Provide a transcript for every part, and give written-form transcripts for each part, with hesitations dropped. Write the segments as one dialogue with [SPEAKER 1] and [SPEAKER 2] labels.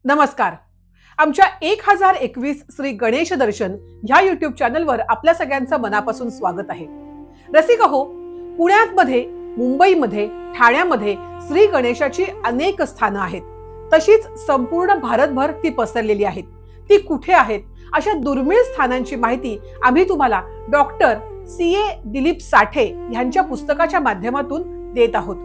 [SPEAKER 1] नमस्कार. आमच्या 1021 श्री गणेश दर्शन ह्या युट्यूब चॅनलवर आपल्या सगळ्यांचं मनापासून स्वागत आहे. रसिक हो, पुण्यामध्ये, मुंबईमध्ये, ठाण्यामध्ये श्री गणेशाची अनेक स्थानं आहेत. तशीच संपूर्ण भारतभर ती पसरलेली आहेत. ती कुठे आहेत अशा दुर्मिळ स्थानांची माहिती आम्ही तुम्हाला डॉक्टर CA दिलीप साठे यांच्या पुस्तकाच्या माध्यमातून देत आहोत.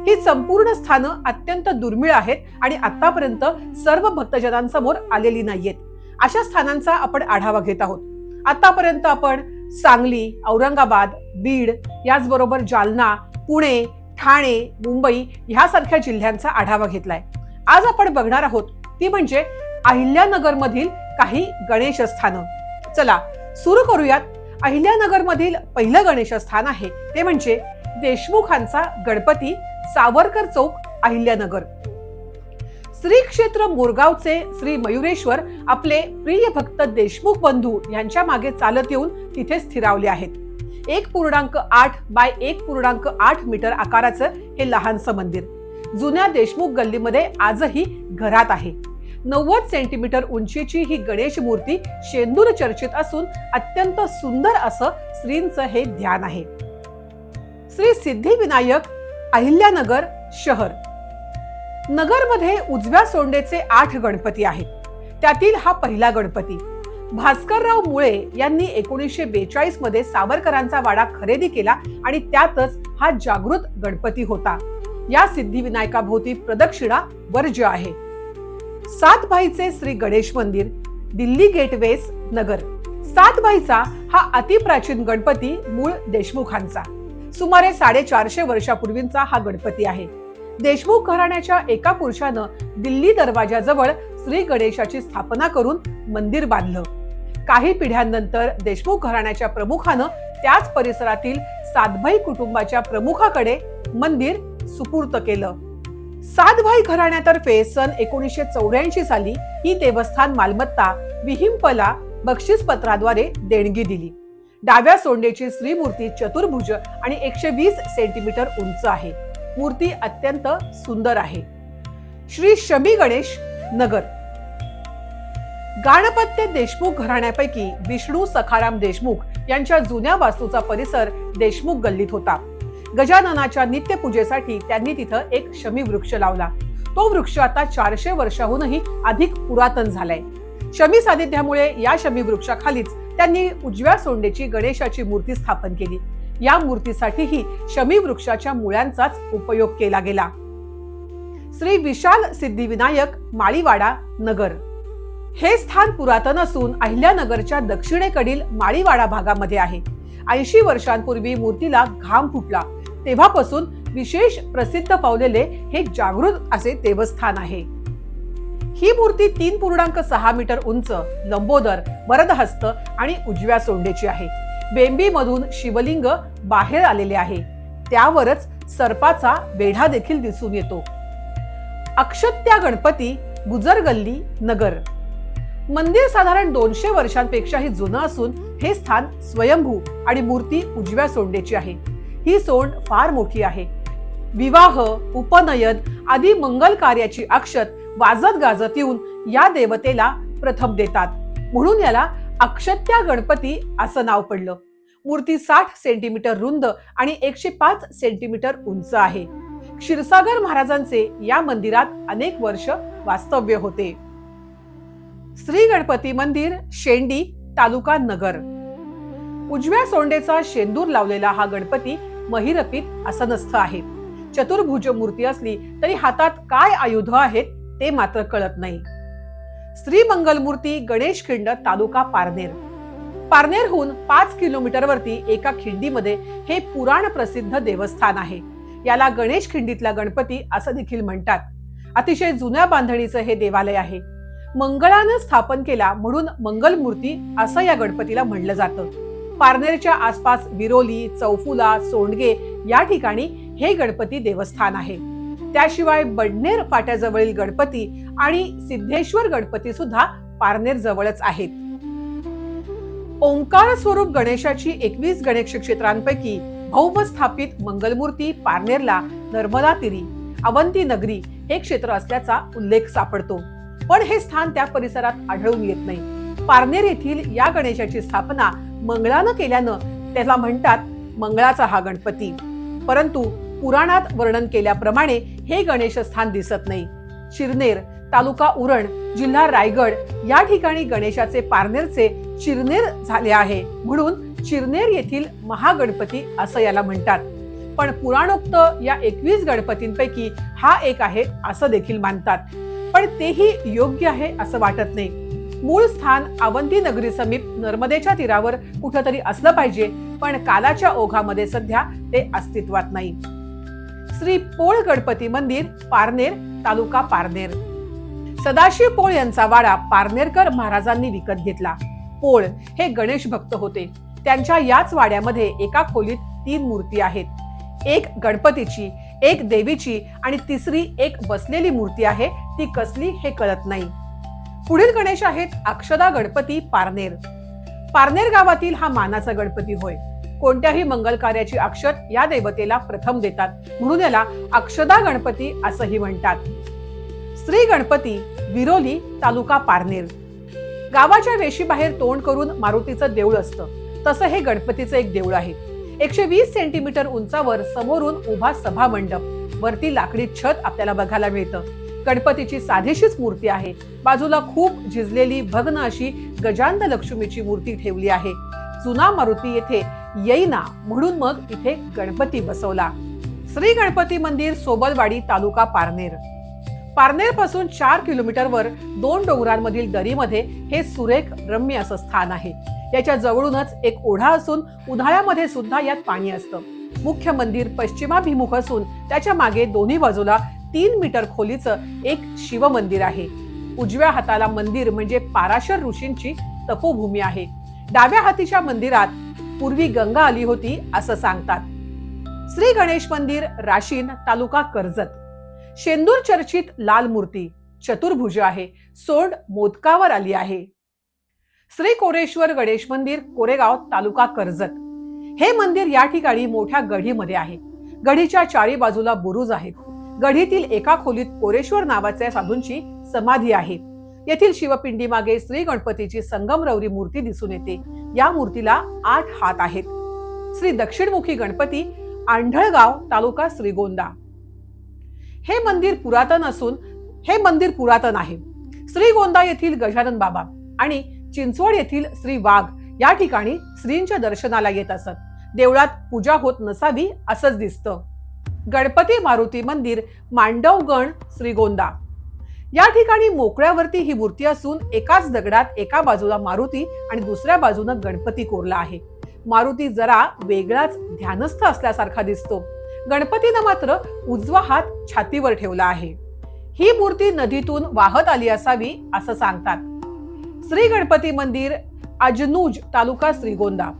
[SPEAKER 1] ही संपूर्ण स्थानं अत्यंत दुर्मिळ आहेत आणि आतापर्यंत सर्व भक्तजनांसमोर आलेली नाहीयेत. अशा स्थानांचा आपण आढावा घेत आहोत. आतापर्यंत आपण सांगली, औरंगाबाद, बीड, याचबरोबर जालना, पुणे, ठाणे, मुंबई यासारख्या जिल्ह्यांचा आढावा घेतलाय. आज आपण बघणार आहोत ती म्हणजे अहिल्यानगर मधील काही गणेश स्थानं. चला सुरू करूयात. अहिल्यानगर मधील पहिलं गणेश स्थान आहे ते म्हणजे देशमुखांचा गणपती, सावरकर चौक, अहिल्यानगर. श्री क्षेत्र मोरगावचे श्री मयुरेश्वर आपले प्रिय भक्त देशमुख बंधू यांच्या मागे चालत येऊन तिथे स्थिरावले आहेत. 1.8 बाय 1.8 मीटर आकाराचं हे लहानसं मंदिर जुन्या देशमुख गल्लीमध्ये आजही घरात आहे. 90 सेंटीमीटर उंचीची ही गणेश मूर्ती शेंदूर चर्चित असून अत्यंत सुंदर असं श्रींचं हे ध्यान आहे. श्री सिद्धिविनायक, अहिल्यानगर शहर. नगरमध्ये उजव्या सोंडेचे 8 गणपती आहेत. त्यातील हा पहिला गणपती भास्करराव मुळे यांनी 1942 मध्ये सावरकरांचा वाडा खरेदी केला आणि त्यातच हा जागृत गणपती होता. या सिद्धिविनायकाभोवती प्रदक्षिणा वर्ज्य आहे. सातभाईचे श्री गणेश मंदिर, दिल्ली गेटवेस, नगर. सातभाईचा हा अतिप्राचीन गणपती मूळ देशमुखांचा सुमारे 450 वर्षापूर्वींचा हा गणपती आहे. देशमुख घराण्याच्या एका पुरुषानं दिल्ली दरवाजाजवळ श्री गणेशाची स्थापना करून मंदिर बांधलं. काही पिढ्यांनंतर देशमुख घराण्याच्या प्रमुखानं त्याच परिसरातील सातभाई कुटुंबाच्या प्रमुखाकडे मंदिर सुपूर्त केलं. सातभाई घराण्यातर्फे सन 1984 साली ही देवस्थान मालमत्ता विहिंपला बक्षीसपत्राद्वारे देणगी दिली. डाव्या सोंडेची श्रीमूर्ती चतुर्भुज आणि 120 सेंटीमीटर उंच आहे. मूर्ती अत्यंत सुंदर आहे. श्री शमी गणेश, नगर. गाणपत्य देशमुख घराण्यापैकी विष्णू सखाराम देशमुख यांच्या जुन्या वास्तूचा परिसर देशमुख गल्लीत होता. गजाननाच्या नित्यपूजेसाठी त्यांनी तिथं एक शमी वृक्ष लावला. तो वृक्ष आता 400 वर्षाहूनही अधिक पुरातन झालाय. शमी सानिध्यामुळे या शमी वृक्षाखालीच त्यांनी उजव्या सोंडेची गणेशाची मूर्ती स्थापन केली. या मूर्तीसाठीही शमी वृक्षाच्या मुळ्यांचाच उपयोग केला गेला. श्री विशाल सिद्धिविनायक, माळीवाडा, नगर. हे स्थान पुरातन असून अहिल्यानगरच्या दक्षिणेकडील माळीवाडा भागामध्ये आहे. 80 वर्षांपूर्वी मूर्तीला घाम फुटला तेव्हापासून विशेष प्रसिद्ध पावलेले हे जागृत असे देवस्थान आहे. ही मूर्ती 3.6 मीटर उंच, लंबोदर, वरदहस्त आणि उजव्या सोंडेची आहे. बेंबी मधून शिवलिंग बाहेर आलेले आहे. त्यावरच सर्पाचा वेढा देखील दिसून येतो. अक्षत्या गणपती, गुजर गल्ली, नगर. मंदिर साधारण 200 वर्षांपेक्षाही जुनं असून हे स्थान स्वयंभू आणि मूर्ती उजव्या सोंडेची आहे. ही सोंड फार मोठी आहे. विवाह, उपनयन आदी मंगल कार्याची अक्षत वाजत गाजत येऊन या देवतेला प्रथम देतात, म्हणून याला अक्षत्या गणपती असं नाव पडलं. मूर्ती 60 सेंटीमीटर रुंद आणि 105 सेंटीमीटर उंच आहे. क्षीरसागर महाराजांचे या मंदिरात अनेक वर्ष वास्तव्य होते. श्री गणपती मंदिर, शेंडी, तालुका नगर. उजव्या सोंडेचा शेंदूर लावलेला हा गणपती महिरपीत आसनस्थ आहे. चतुर्भुज मूर्ती असली तरी हातात काय आयुध आहेत ते मात्र कळत नाही. श्री मंगल मूर्ती, गणेश खिंड, तालुका पारनेर. पारनेरहून 5 किलोमीटर वरती एका खिंडीमध्ये हे पुराण प्रसिद्ध देवस्थान आहे. याला गणेश खिंडीतला गणपती असं देखील म्हणतात. अतिशय जुन्या बांधणीचं हे देवालय आहे. मंगळानं स्थापन केला म्हणून मंगल मूर्ती असं या गणपतीला म्हणलं जातं. पारनेरच्या आसपास विरोली, चौफुला, सोंडगे या ठिकाणी हे गणपती देवस्थान आहे. त्याशिवाय बडनेर फाट्याजवळील गणपती आणि सिद्धेश्वर गणपती सुद्धा पारनेर जवळच आहेत. ओंकार स्वरूप गणेशाची 21 गणेश क्षेत्रांपैकी भव्य स्थापित मंगलमूर्ती पारनेरला नर्मदा तीरी, अवंती नगरी हे क्षेत्र असल्याचा उल्लेख सापडतो. पण हे स्थान त्या परिसरात आढळून येत नाही. पारनेर येथील या गणेशाची स्थापना मंगळानं केल्यानं त्याला म्हणतात मंगळाचा हा गणपती. परंतु पुराणात वर्णन केल्याप्रमाणे हे गणेश स्थान दिसत नाही. शिरनेर, तालुका उरण, जिल्हा रायगड या ठिकाणी गणेशाचे पारनेरचे चिरनेर झाले आहे, म्हणून चिरनेर येथील महागणपती असं याला म्हणतात. पण पुराणोक्त या 21 गणपतींपैकी हा एक आहे असं देखील मानतात. पण तेही योग्य आहे असं वाटत नाही. मूळ स्थान अवंती नगरी समीप नर्मदेच्या तीरावर कुठंतरी असलं पाहिजे, पण कालाच्या ओघामध्ये सध्या ते अस्तित्वात नाही. श्री पोळ गणपती मंदिर, पारनेर, तालुका पारनेर. सदाशिव पोळ यांचा वाडा पारनेरकर महाराजांनी विकत घेतला. पोळ हे गणेश भक्त होते. त्यांच्या याच वाड्यामध्ये एका खोलीत 3 मूर्ती आहेत. एक गणपतीची, एक देवीची आणि तिसरी एक बसलेली मूर्ती आहे. ती कसली हे कळत नाही. पुढील गणेश आहेत अक्षदा गणपती, पारनेर. पारनेर गावातील हा मानाचा गणपती होय. कोणत्याही मंगल कार्याची अक्षत या देवतेला प्रथम देतात, म्हणून याला अक्षदा गणपती असंही म्हणतात. श्री गणपती, विरोली, तालुका पारनेर. गावाच्या वेशीबाहेर तोंड करून मारुतीचं देऊळ असतं, तसं हे गणपतीचं एक देऊळ आहे. 120 सेंटीमीटर उंचावर समोरून उभा सभा मंडप, वरती लाकडी छत आपल्याला बघायला मिळतं. गणपतीची साधीशीच मूर्ती आहे. बाजूला खूप झिजलेली भग्न अशी गजानन लक्ष्मीची मूर्ती ठेवली आहे. जुना मारुती येथे येईना, म्हणून मग इथे गणपती बसवला. श्री गणपती मंदिर, सोबलवाडी, तालुका पारनेर. पारनेर पासून 4 किलोमीटरवर 2 डोंगरांमधील दरीमध्ये हे सुरेख रम्य असं स्थान आहे. याच्या जवळूनच एक ओढा असून उन्हाळ्यामध्ये सुद्धा यात पाणी असतं. मुख्य मंदिर पश्चिमाभिमुख असून त्याच्या मागे दोन्ही बाजूला 3 मीटर खोलीचं एक शिव मंदिर आहे. उजव्या हाताला मंदिर म्हणजे पाराशर ऋषींची तपोभूमी आहे. डाव्या हातीच्या मंदिरात पूर्वी गंगा आली होती असं सांगतात. श्री गणेश मंदिर, राशीन, तालुका कर्जत. शेंदूर चर्चित लाल मूर्ती, चतुर्भुज आहे. सोंड मोदकावर आली आहे. श्री कोरेश्वर गणेश मंदिर, कोरेगाव, तालुका कर्जत. हे मंदिर या ठिकाणी मोठ्या गढीमध्ये आहे. गढीच्या 4 बाजूला बुरुज आहेत. गढीतील एका खोलीत कोरेश्वर नावाच्या साधूंची समाधी आहे. येथील शिवपिंडी मागे श्री गणपतीची संगमरवरी मूर्ती दिसून येते. या मूर्तीला 8 हात आहेत. श्री दक्षिणमुखी गणपती, आंधळगाव, तालुका श्रीगोंदा. हे मंदिर पुरातन आहे. श्रीगोंदा येथील गजानन बाबा आणि चिंचवड येथील श्री वाघ या ठिकाणी श्रींच्या दर्शनाला येत असत. देवळात पूजा होत नसावी असंच दिसतं. गणपती मारुती मंदिर, मांडवगण, श्रीगोंदा. या ठिकाणी मोकळ्यावरती ही मूर्ती असून एकाच दगडात एका बाजूला मारुती आणि दुसऱ्या बाजूनं गणपती कोरला आहे. मारुती जरा वेगळाच ध्यानस्थ असल्यासारखा दिसतो. गणपतीनं मात्र उजवा हात छातीवर ठेवला आहे. ही मूर्ती नदीतून वाहत आली असावी असं सांगतात. श्री गणपती मंदिर, अजनूज, तालुका श्रीगोंदा.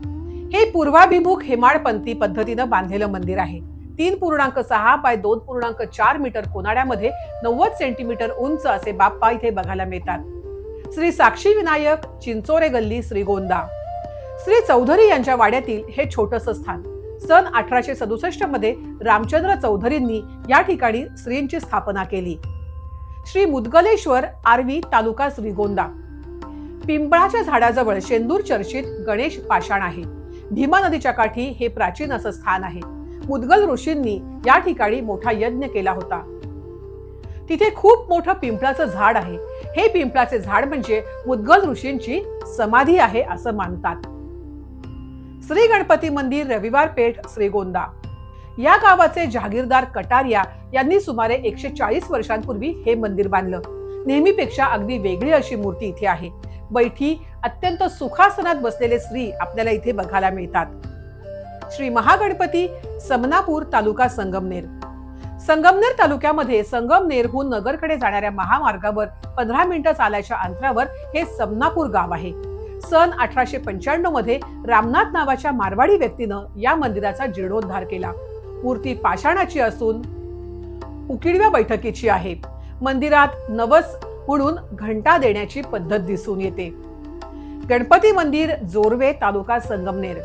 [SPEAKER 1] हे पूर्वाभिमुख हेमाडपंथी पद्धतीनं बांधलेलं मंदिर आहे. 3.6 बाय 2.4 मीटर कोनाड्यामध्ये 90 सेंटीमीटर उंच असे बाप्पा इथे बघायला मिळतात. श्री साक्षी विनायक, चिंचोरे गल्ली, श्रीगोंदा. श्री चौधरी यांच्या वाड्यातील हे छोटस स्थान. सन 1867 मध्ये रामचंद्र चौधरींनी या ठिकाणी श्रींची स्थापना केली. श्री मुदगलेश्वर, आर्वी, तालुका श्रीगोंदा. पिंपळाच्या झाडाजवळ शेंदूर चर्चित गणेश पाषाण आहे. भीमा नदीच्या काठी हे प्राचीन असं स्थान आहे. मुदगल ऋषींनी या ठिकाणी मोठा यज्ञ केला होता. तिथे खूप मोठं पिंपळाचं झाड आहे. हे पिंपळाचे झाड म्हणजे मुदगल ऋषींची समाधी आहे असं मानतात. श्री गणपती मंदिर, रविवार पेठ, श्रीगोंदा. या गावाचे जहागीरदार कटारिया यांनी सुमारे 140 वर्षांपूर्वी हे मंदिर बांधलं. नेहमीपेक्षा अगदी वेगळी अशी मूर्ती इथे आहे. बैठी अत्यंत सुखासनात बसलेले श्री आपल्याला इथे बघायला मिळतात. श्री महागणपती, समनापूर, तालुका संगमनेर. संगमनेर तालुक्यामध्ये संगमनेरहून नगरकडे जाणाऱ्या महामार्गावर 15 मिनिटं चालायच्या अंतरावर हे समनापूर गाव आहे. सन 1895 मध्ये रामनाथ नावाच्या मारवाडी व्यक्तीनं या मंदिराचा जीर्णोद्धार केला. मूर्ती पाषाणाची असून उकिडव्या बैठकीची आहे. मंदिरात नवस म्हणून घंटा देण्याची पद्धत दिसून येते. गणपती मंदिर, जोरवे, तालुका संगमनेर.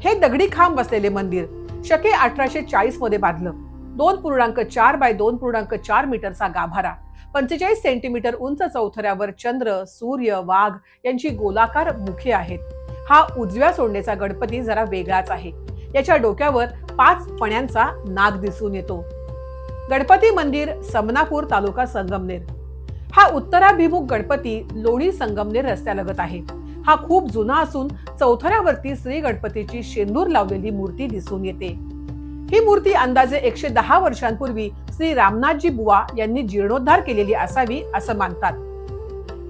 [SPEAKER 1] हे दगडी खांब बसलेले मंदिर शके 1840 मध्ये बांधलं. 2.4 बाय 2.4 मीटरचा गाभारा, 45 सेंटीमीटर उंच चौथऱ्यावर चंद्र, सूर्य, वाघ यांची गोलाकार मुखे आहेत. हा उजव्या सोंडेचा गणपती जरा वेगळाच आहे. याच्या डोक्यावर 5 फण्यांचा नाग दिसून येतो. गणपती मंदिर, समनापूर, तालुका संगमनेर. हा उत्तराभिमुख गणपती लोणी संगमनेर रस्त्यालगत आहे. हा खूप जुना असून चौथऱ्यावरती श्री गणपतीची शेंदूर लावलेली मूर्ती दिसून येते. ही मूर्ती अंदाजे 110 वर्षांपूर्वी श्री रामनाथजी बुवा यांनी जीर्णोद्धार केलेली असावी असं मानतात.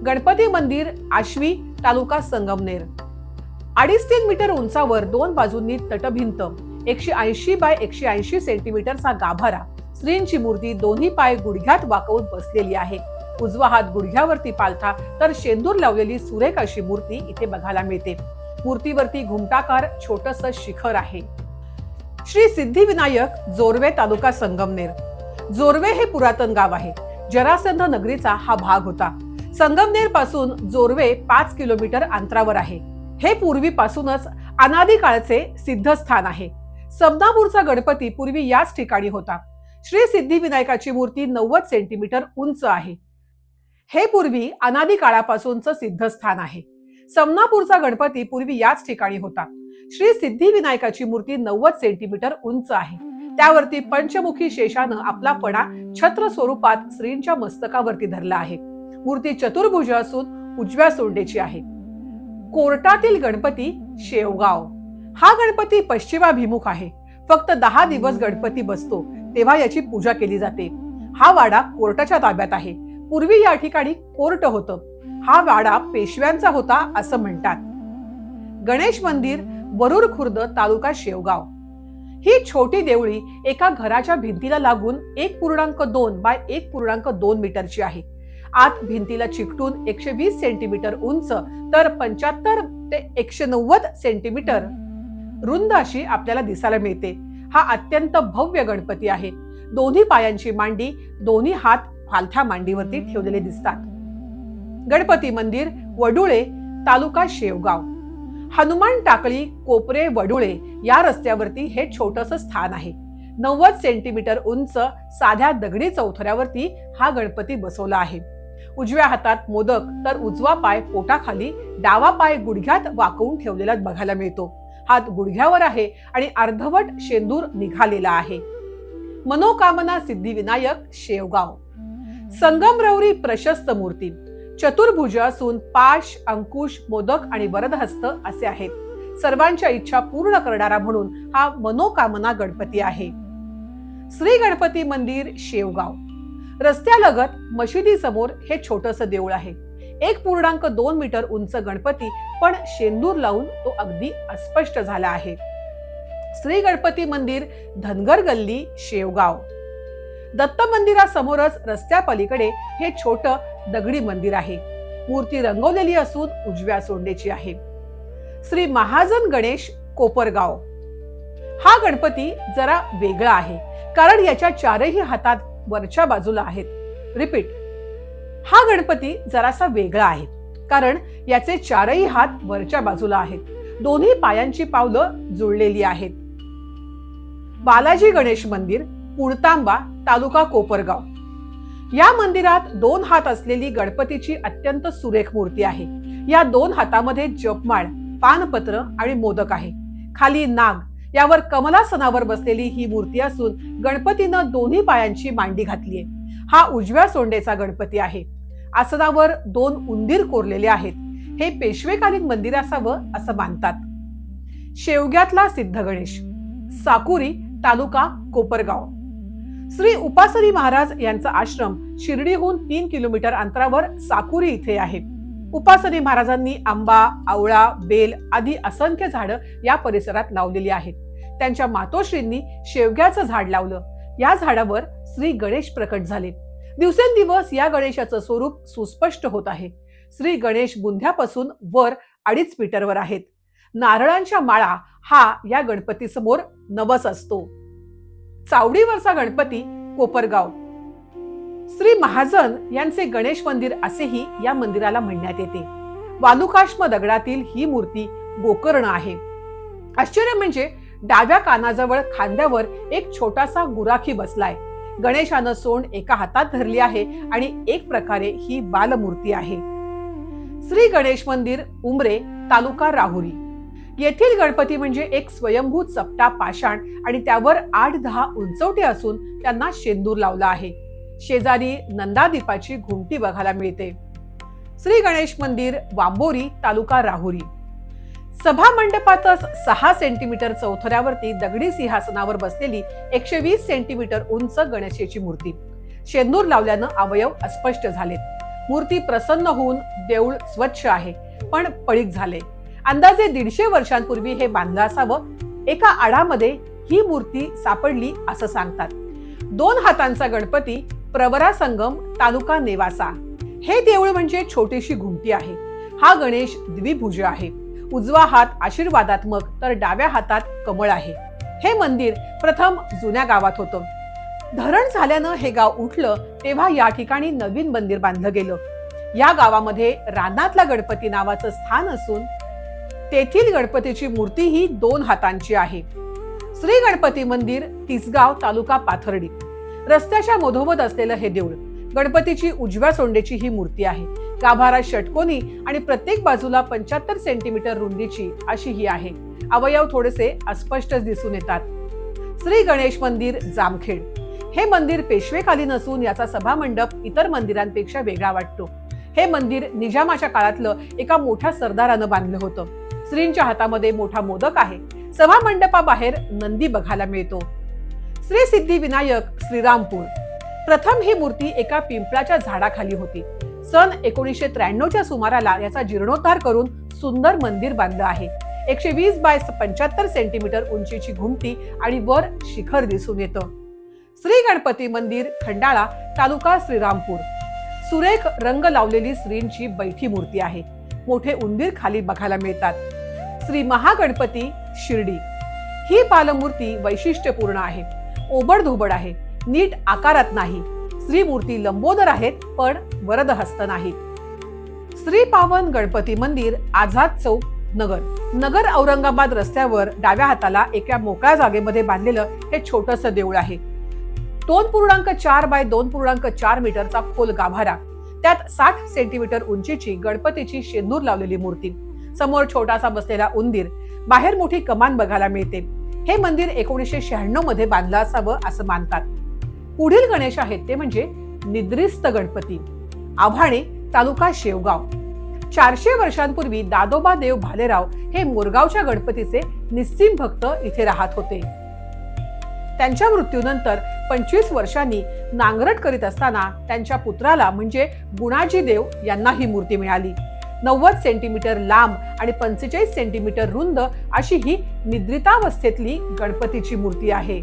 [SPEAKER 1] गणपती मंदिर, आश्वी, तालुका संगमनेर. 2.5-3 मीटर उंचावर 2 बाजूंनी तटभिंत, 180 बाय 180 सेंटीमीटरचा गाभारा, श्रींची मूर्ती दोन्ही पाय गुडघ्यात वाकवून बसलेली आहे. उजवा हात गुडघ्यावरती पालथा तर शेंदूर लावलेली सुरेख अशी मूर्ती इथे बघायला मिळते. मूर्तीवरती घुमटाकार छोटस शिखर आहे. श्री सिद्धिविनायक, जोरवे, तालुका संगमनेर. जोरवे हे पुरातन गाव आहे. जरासंध नगरीचा हा भाग होता. संगमनेर पासून जोरवे 5 किलोमीटर अंतरावर आहे. हे पूर्वीपासूनच अनादी काळचे सिद्धस्थान आहे. समनापूरचा गणपती पूर्वी याच ठिकाणी होता. श्री सिद्धिविनायकाची मूर्ती 90 सेंटीमीटर उंच आहे. हे पूर्वी अनादी काळापासूनचं सिद्धस्थान आहे. समनापूरचा गणपती पूर्वी याच ठिकाणी होता. श्री सिद्धिविनायकाची मूर्ती 90 सेंटीमीटर उंच आहे. त्यावरती पंचमुखी शेषानं आपला फणा छत्र स्वरूपात श्रींच्या मस्तकावरती धरला आहे. मूर्ती चतुर्भुज असून उजव्या सोंडेची आहे. कोर्टातील गणपती, शेवगाव. हा गणपती पश्चिमाभिमुख आहे. फक्त 10 दिवस गणपती बसतो तेव्हा याची पूजा केली जाते. हा वाडा कोर्टाच्या ताब्यात आहे. पूर्वी या ठिकाणी कोर्ट होतं. हा वाडा पेशव्यांचा होता असं म्हणतात. गणेश मंदिर, वरुड खुर्द, तालुका शेवगाव. ही छोटी देवळी एका घराच्या भिंतीला लागून 1.2 बाय 1.2 मीटरची आहे. आत भिंतीला चिकटून 120 सेंटीमीटर उंच तर 75 ते 190 सेंटीमीटर रुंद अशी आपल्याला दिसायला मिळते. हा अत्यंत भव्य गणपती आहे. दोन्ही पायांची मांडी, दोन्ही हात पालथ्या मांडीवरती ठेवलेले दिसतात. गणपती मंदिर, वडुळे, तालुका शेवगाव. हनुमान टाकळी, कोपरे, वडुळे या रस्त्यावरती हे छोटस स्थान आहे. 90 सेंटीमीटर उंच साध्या दगडी चौथऱ्यावरती हा गणपती बसवला आहे. उजव्या हातात मोदक तर उजवा पाय पोटाखाली, डावा पाय गुडघ्यात वाकवून ठेवलेला बघायला मिळतो. हात गुडघ्यावर आहे आणि अर्धवट शेंदूर निघालेला आहे. मनोकामना सिद्धिविनायक, शेवगाव. संगमरवरी प्रशस्त मूर्ती, चतुर्भुज असून पाश, अंकुश, मोदक आणि वरदहस्त असे आहेत. सर्वांच्या इच्छा पूर्ण करणारा म्हणून हा मनोकामना गणपती आहे. श्री गणपती मंदिर, शेवगाव. रस्त्यालगत मशिदी समोर हे छोटस देऊळ आहे. 1.2 मीटर उंच गणपती पण शेंदूर लावून तो अगदी अस्पष्ट झाला आहे. श्री गणपती मंदिर, धनगर गल्ली, शेवगाव. दत्त मंदिरासमोरच रस्त्या पलीकडे हे छोट दगडी मंदिर आहे. मूर्ती रंगवलेली असून उजव्या सोंडेची आहे. श्री महाजन गणेश, कोपरगाव. हा गणपती जरा वेगळा आहे कारण याच्या चारही हातात वरच्या बाजूला आहेत. रिपीट, हा गणपती जरासा वेगळा आहे कारण याचे चारही हात वरच्या बाजूला आहेत. दोन्ही पायांची पावलं जुळलेली आहेत. बालाजी गणेश मंदिर, पुणतांबा, तालुका कोपरगाव. या मंदिरात 2 हात असलेली गणपतीची अत्यंत सुरेख मूर्ती आहे. या 2 हातामध्ये जपमाळ, पानपत्र आणि मोदक आहे. खाली नाग, यावर कमलासनावर बसलेली ही मूर्ती असून गणपतीनं दोन्ही पायांची मांडी घातलीये. हा उजव्या सोंडेचा गणपती आहे. आसनावर 2 उंदीर कोरलेले आहेत. हे पेशवेकालीन मंदिर असावं असं मानतात. शेवग्यातला सिद्ध गणेश, साकुरी, तालुका कोपरगाव. श्री उपासनी महाराज यांचा आश्रम शिर्डीहून 3 किलोमीटर अंतरावर साकुरी इथे आहे. उपासनी महाराजांनी आंबा, आवळा, बेल आदी असंख्य झाडं या परिसरात लावलेली आहेत. त्यांच्या मातोश्रींनी शेवग्याचं झाड लावलं. या झाडावर श्री गणेश प्रकट झाले. दिवसेंदिवस या गणेशाचं स्वरूप सुस्पष्ट होत आहे. श्री गणेश बुंध्यापासून वर 2.5 मीटरवर आहेत. नारळांच्या माळा हा या गणपती समोर नवस असतो. चावडीवरचा गणपती, कोपरगाव. श्री महाजन यांचे गणेश मंदिर असेही या मंदिराला म्हणण्यात येते. वालुकाश्म दगडातील ही मूर्ती गोकर्ण आहे. आश्चर्य म्हणजे डाव्या कानाजवळ खांद्यावर एक छोटासा गुराखी बसलाय. गणेशानं सोंड एका हातात धरली आहे आणि एक प्रकारे ही बालमूर्ती आहे. श्री गणेश मंदिर, उमरे, तालुका राहुरी. येथील गणपती म्हणजे एक स्वयंभू चपटा पाषाण आणि त्यावर 8-10 उंचवटे असून त्यांना शेंदूर लावला आहे. शेजारी नंदादीपाची घुमटी बघायला मिळते. श्री गणेश मंदिर, वांबोरी, तालुका राहुरी. सभा मंडपातच 6 सेंटीमीटर चौथऱ्यावरती दगडी सिंहासनावर बसलेली 120 सेंटीमीटर उंच गणेशाची मूर्ती. शेंदूर लावल्यानं अवयव अस्पष्ट झालेत. मूर्ती प्रसन्न होऊन देऊळ स्वच्छ आहे, पण पडीक झाले. अंदाजे 150 वर्षांपूर्वी हे बांधलं असावं. एका आडामध्ये ही मूर्ती सापडली असं सांगतात. 2 हातांचा गणपती, प्रवरा संगम, तालुका नेवासा. हे देऊळ म्हणजे छोटीशी घुमटी आहे. हा गणेश द्विभुज आहे. उजवा हात आशीर्वादात्मक तर डाव्या हातात कमळ आहे. हे मंदिर प्रथम जुन्या गावात होतं. धरण झाल्यानं हे गाव उठलं तेव्हा या ठिकाणी नवीन मंदिर बांधलं गेलं. या गावामध्ये रानातला गणपती नावाचं स्थान असून तेथील गणपतीची मूर्ती ही 2 हातांची आहे. श्री गणपती मंदिर, तिसगाव, तालुका पाथर्डी. रस्त्याच्या मधोमध असलेलं हे देऊळ. गणपतीची उजव्या सोंडेची ही मूर्ती आहे. गाभारा षटकोनी आणि प्रत्येक बाजूला 75 सेंटीमीटर रुंदीची अशी ही आहे. अवयव थोडेसे अस्पष्ट दिसून येतात. श्री गणेश मंदिर, जामखेड. हे मंदिर पेशवेकालीन असून याचा सभा मंडप इतर मंदिरांपेक्षा वेगळा वाटतो. हे मंदिर निजामाच्या काळातलं एका मोठ्या सरदारानं बांधलं होतं. श्रींच्या हातामध्ये मोठा मोदक आहे. सभा मंडपाबाहेर नंदी बघायला मिळतो. श्री सिद्धी विनायक, श्रीरामपूर. प्रथम ही मूर्ती एका पिंपळाच्या झाडाखाली होती. सन 1993च्या सुमाराला याचा जीर्णोद्धार करून सुंदर मंदिर बांधलं आहे. 120 बाय 75 सेंटीमीटर उंचीची घुमटी आणि वर शिखर दिसून येतं. श्री गणपती मंदिर, खंडाळा, तालुका श्रीरामपूर. सुरेख रंग लावलेली श्रींची बैठी मूर्ती आहे. मोठे उंदीर खाली बघायला मिळतात. श्री महागणपती, शिर्डी. ही बालमूर्ती वैशिष्ट्यपूर्ण आहे. ओबडधोबड आहे, नीट आकारात नाही. श्री मूर्ती लंबोदर आहेत पण वरदहस्त नाहीत. श्री पावन गणपती मंदिर, आझाद चौक, नगर. नगर औरंगाबाद रस्त्यावर डाव्या हाताला एका मोकळ्या जागेमध्ये बांधलेलं हे छोटंसं देऊळ आहे. 2.4 बाय 2.4 मीटरचा खोल गाभारा. त्यात 60 सेंटीमीटर उंचीची गणपतीची शेंदूर लावलेली मूर्ती. समोर छोटासा बसलेला उंदीर. बाहेर मोठी कमान बघायला मिळते. हे मंदिर 1996 मध्ये बांधलं असावं असं मानतात. पुढील गणेश आहेत ते म्हणजे निद्रिस्त गणपती, आव्हाणे, तालुका शेवगाव. 400 वर्षांपूर्वी दादोबा देव भालेराव हे मोरगावच्या गणपतीचे निस्सीम भक्त इथे राहत होते. त्यांच्या मृत्यूनंतर 25 वर्षांनी नांगरट करीत असताना त्यांच्या पुत्राला म्हणजे गुणाजी देव यांना ही मूर्ती मिळाली. 90 सेंटीमीटर लांब आणि 45 सेंटीमीटर रुंद अशी ही निद्रितावस्थेतली गणपतीची मूर्ती आहे.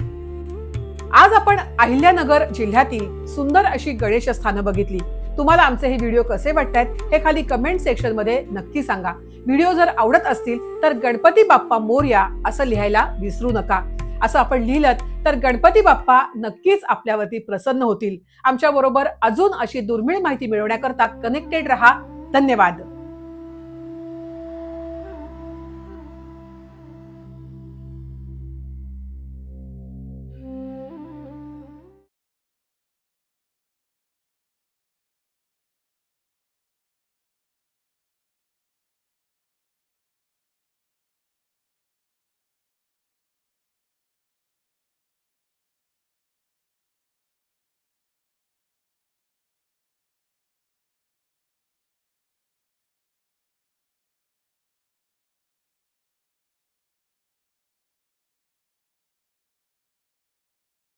[SPEAKER 1] आज आपण अहिल्यानगर जिल्ह्यातील सुंदर अशी गणेश स्थानं बघितली. तुम्हाला आमचे हे व्हिडिओ कसे वाटतात हे खाली कमेंट सेक्शन मध्ये नक्की सांगा. व्हिडिओ जर आवडत असतील तर गणपती बाप्पा मोरया असं लिहायला विसरू नका. असं आपण लिहिलं तर गणपती बाप्पा नक्कीच आपल्यावरती प्रसन्न होतील. आमच्या बरोबर अजून अशी दुर्मिळ माहिती मिळवण्याकरता कनेक्टेड रहा. धन्यवाद.